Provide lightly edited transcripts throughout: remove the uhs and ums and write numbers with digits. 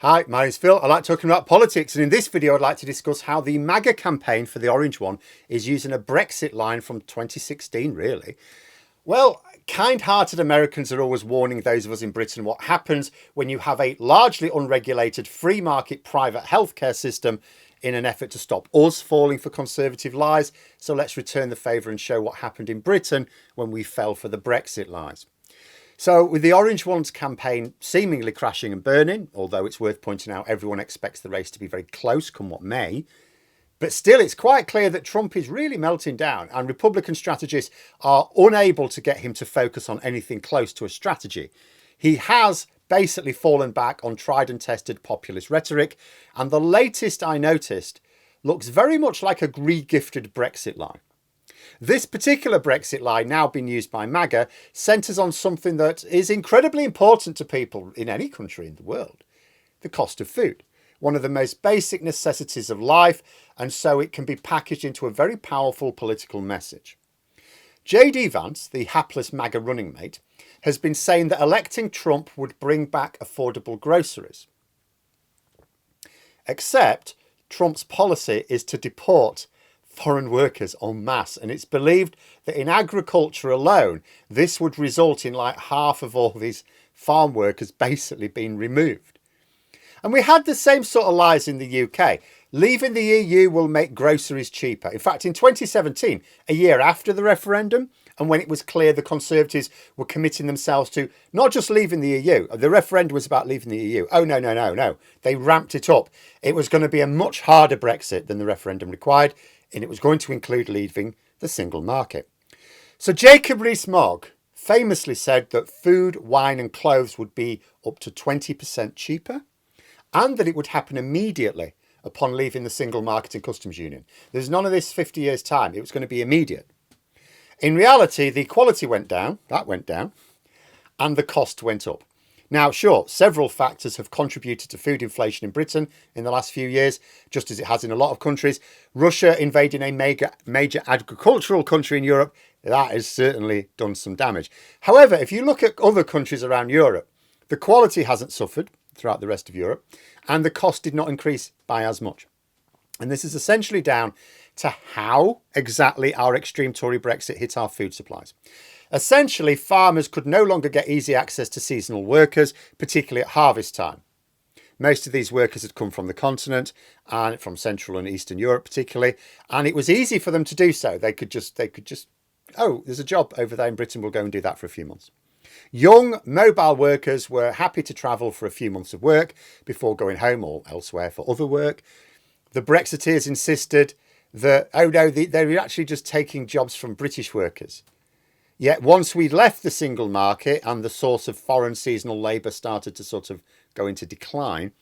Hi, my name's Phil. I like talking about politics, and in this video I'd like to discuss how the MAGA campaign for the orange one is using a Brexit line from 2016, really. Well, kind-hearted Americans are always warning those of us in Britain what happens when you have a largely unregulated free market private healthcare system in an effort to stop us falling for conservative lies. So let's return the favour and show what happened in Britain when we fell for the Brexit lies. So with the Orange One's campaign seemingly crashing and burning, although it's worth pointing out everyone expects the race to be very close come what may, but still it's quite clear that Trump is really melting down and Republican strategists are unable to get him to focus on anything close to a strategy. He has basically fallen back on tried and tested populist rhetoric, and the latest I noticed looks very much like a re-gifted Brexit line. This particular Brexit line, now being used by MAGA, centres on something that is incredibly important to people in any country in the world: the cost of food, one of the most basic necessities of life, and so it can be packaged into a very powerful political message. JD Vance, the hapless MAGA running mate, has been saying that electing Trump would bring back affordable groceries. Except Trump's policy is to deport foreign workers en masse, and it's believed that in agriculture alone this would result in like half of all these farm workers basically being removed. And we had the same sort of lies in the UK. Leaving the EU will make groceries cheaper. In fact, in 2017, a year after the referendum, and when it was clear the Conservatives were committing themselves to not just leaving the EU, the referendum was about leaving the EU. Oh, no. They ramped it up. It was going to be a much harder Brexit than the referendum required, and it was going to include leaving the single market. So Jacob Rees-Mogg famously said that food, wine and clothes would be up to 20% cheaper, and that it would happen immediately upon leaving the single market and customs union. There's none of this 50 years' time. It was going to be immediate. In reality, the quality went down, and the cost went up. Now, sure, several factors have contributed to food inflation in Britain in the last few years, just as it has in a lot of countries. Russia invading a major agricultural country in Europe, that has certainly done some damage. However, if you look at other countries around Europe, the quality hasn't suffered throughout the rest of Europe, and the cost did not increase by as much. And this is essentially down to how exactly our extreme Tory Brexit hit our food supplies. Essentially, farmers could no longer get easy access to seasonal workers, particularly at harvest time. Most of these workers had come from the continent and from Central and Eastern Europe particularly, and it was easy for them to do so. They could just, oh, there's a job over there in Britain, we'll go and do that for a few months. Young, mobile workers were happy to travel for a few months of work before going home or elsewhere for other work. The Brexiteers insisted that, oh no, they were actually just taking jobs from British workers. Yet once we'd left the single market and the source of foreign seasonal labour started to sort of go into decline,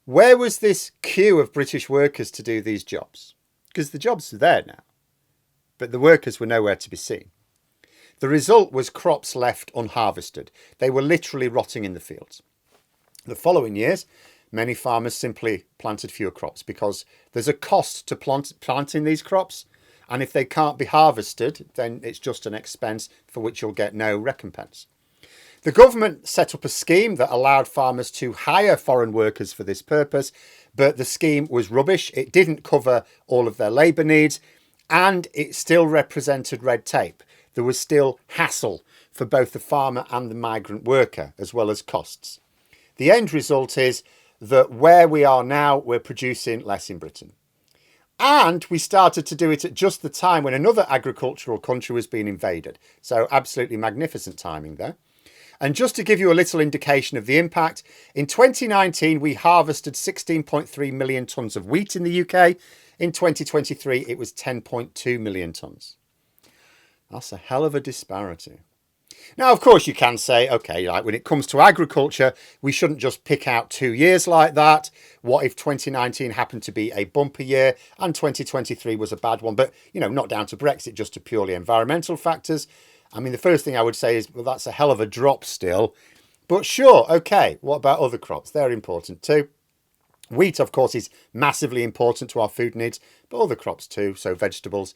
where was this queue of British workers to do these jobs? Because the jobs are there now, but the workers were nowhere to be seen. The result was crops left unharvested. They were literally rotting in the fields. The following years, many farmers simply planted fewer crops because there's a cost to planting these crops. And if they can't be harvested, then it's just an expense for which you'll get no recompense. The government set up a scheme that allowed farmers to hire foreign workers for this purpose, but the scheme was rubbish. It didn't cover all of their labour needs, and it still represented red tape. There was still hassle for both the farmer and the migrant worker, as well as costs. The end result is that where we are now, we're producing less in Britain. And we started to do it at just the time when another agricultural country was being invaded. So absolutely magnificent timing there. And just to give you a little indication of the impact, in 2019, we harvested 16.3 million tonnes of wheat in the UK. In 2023, it was 10.2 million tonnes. That's a hell of a disparity. Now, of course, you can say, okay, like when it comes to agriculture, we shouldn't just pick out 2 years like that. What if 2019 happened to be a bumper year and 2023 was a bad one? But, not down to Brexit, just to purely environmental factors. I mean, the first thing I would say is, well, that's a hell of a drop still. But sure, okay, what about other crops? They're important too. Wheat, of course, is massively important to our food needs, but other crops too, so vegetables.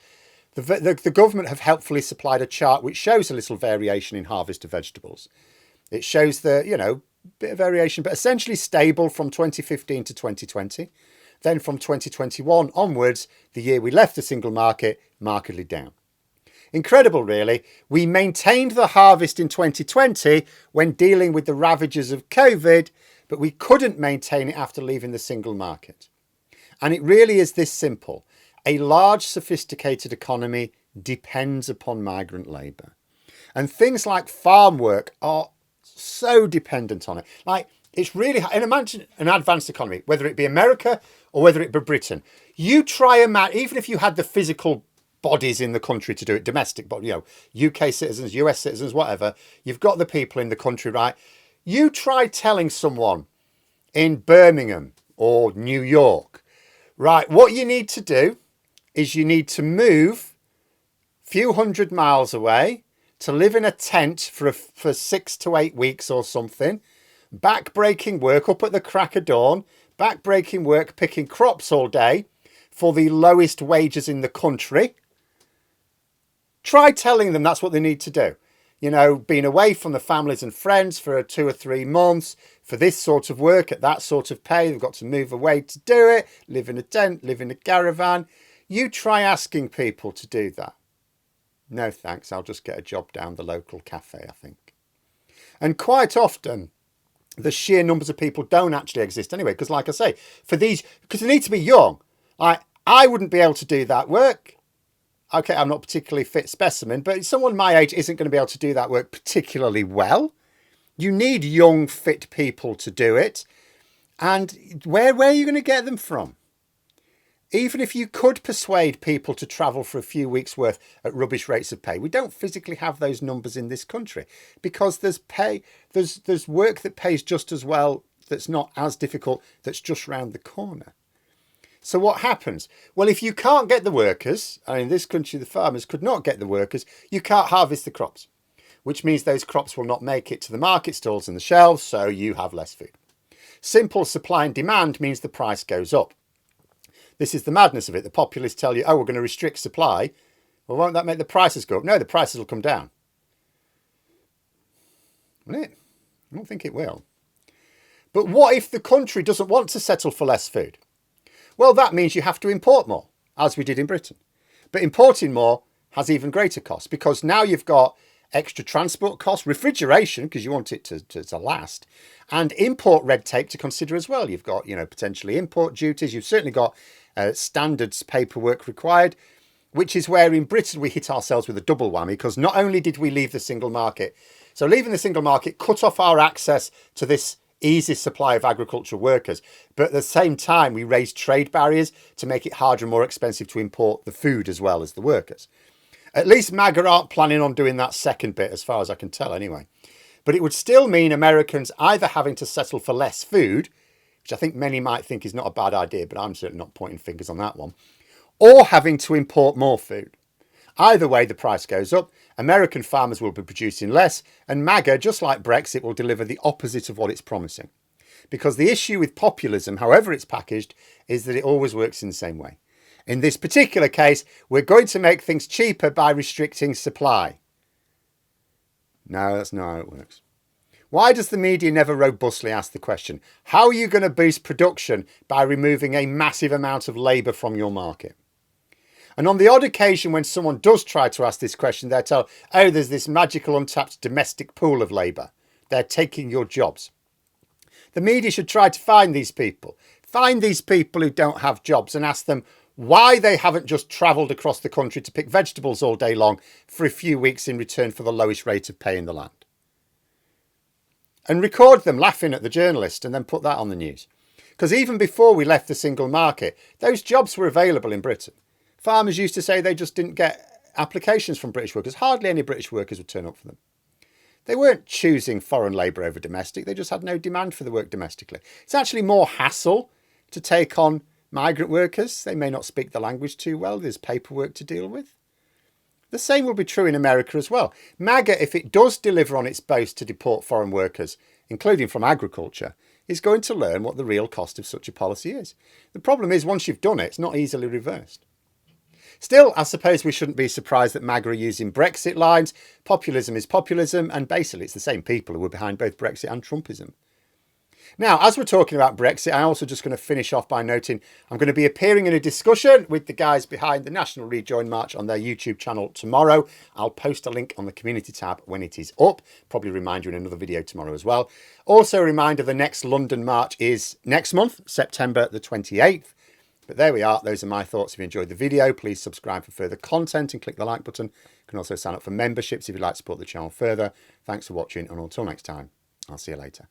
The government have helpfully supplied a chart which shows a little variation in harvest of vegetables. It shows that, bit of variation, but essentially stable from 2015 to 2020. Then from 2021 onwards, the year we left the single market, markedly down. Incredible, really. We maintained the harvest in 2020 when dealing with the ravages of COVID, but we couldn't maintain it after leaving the single market. And it really is this simple. A large, sophisticated economy depends upon migrant labour. And things like farm work are so dependent on it. Like, it's really, and imagine an advanced economy, whether it be America or whether it be Britain. You try even if you had the physical bodies in the country to do it, domestic, but UK citizens, US citizens, whatever, you've got the people in the country, right? You try telling someone in Birmingham or New York, right, what you need to do is you need to move a few hundred miles away to live in a tent for 6 to 8 weeks or something, back-breaking work up at the crack of dawn, back-breaking work picking crops all day for the lowest wages in the country. Try telling them that's what they need to do. Being away from the families and friends for 2 or 3 months for this sort of work at that sort of pay. They've got to move away to do it, live in a tent, live in a caravan. You try asking people to do that. No thanks, I'll just get a job down the local cafe, I think. And quite often, the sheer numbers of people don't actually exist anyway, because like I say, because they need to be young. I wouldn't be able to do that work. Okay, I'm not a particularly fit specimen, but someone my age isn't going to be able to do that work particularly well. You need young, fit people to do it. And where are you going to get them from? Even if you could persuade people to travel for a few weeks' worth at rubbish rates of pay, we don't physically have those numbers in this country because there's work that pays just as well, that's not as difficult, that's just round the corner. So what happens? Well, if you can't get the workers, and in this country the farmers could not get the workers, you can't harvest the crops, which means those crops will not make it to the market stalls and the shelves, so you have less food. Simple supply and demand means the price goes up. This is the madness of it. The populists tell you, oh, we're going to restrict supply. Well, won't that make the prices go up? No, the prices will come down. Won't it? I don't think it will. But what if the country doesn't want to settle for less food? Well, that means you have to import more, as we did in Britain. But importing more has even greater costs because now you've got extra transport costs, refrigeration, because you want it to last, and import red tape to consider as well. You've got, potentially import duties. You've certainly got standards paperwork required, which is where in Britain we hit ourselves with a double whammy because not only did we leave the single market, so leaving the single market cut off our access to this easy supply of agricultural workers, but at the same time we raised trade barriers to make it harder and more expensive to import the food as well as the workers. At least MAGA aren't planning on doing that second bit, as far as I can tell anyway. But it would still mean Americans either having to settle for less food, which I think many might think is not a bad idea, but I'm certainly not pointing fingers on that one, or having to import more food. Either way, the price goes up, American farmers will be producing less, and MAGA, just like Brexit, will deliver the opposite of what it's promising. Because the issue with populism, however it's packaged, is that it always works in the same way. In this particular case, we're going to make things cheaper by restricting supply. No, that's not how it works. Why does the media never robustly ask the question, how are you going to boost production by removing a massive amount of labour from your market? And on the odd occasion when someone does try to ask this question, they're told, oh, there's this magical untapped domestic pool of labour. They're taking your jobs. The media should try to find these people who don't have jobs and ask them why they haven't just travelled across the country to pick vegetables all day long for a few weeks in return for the lowest rate of pay in the land. And record them laughing at the journalist and then put that on the news. Because even before we left the single market, those jobs were available in Britain. Farmers used to say they just didn't get applications from British workers. Hardly any British workers would turn up for them. They weren't choosing foreign labour over domestic. They just had no demand for the work domestically. It's actually more hassle to take on migrant workers. They may not speak the language too well. There's paperwork to deal with. The same will be true in America as well. MAGA, if it does deliver on its boast to deport foreign workers, including from agriculture, is going to learn what the real cost of such a policy is. The problem is, once you've done it, it's not easily reversed. Still, I suppose we shouldn't be surprised that MAGA are using Brexit lines. Populism is populism, and basically it's the same people who were behind both Brexit and Trumpism. Now, as we're talking about Brexit, I'm also just going to finish off by noting I'm going to be appearing in a discussion with the guys behind the National Rejoin March on their YouTube channel tomorrow. I'll post a link on the community tab when it is up. Probably remind you in another video tomorrow as well. Also a reminder, the next London March is next month, September the 28th. But there we are. Those are my thoughts. If you enjoyed the video, please subscribe for further content and click the like button. You can also sign up for memberships if you'd like to support the channel further. Thanks for watching, and until next time, I'll see you later.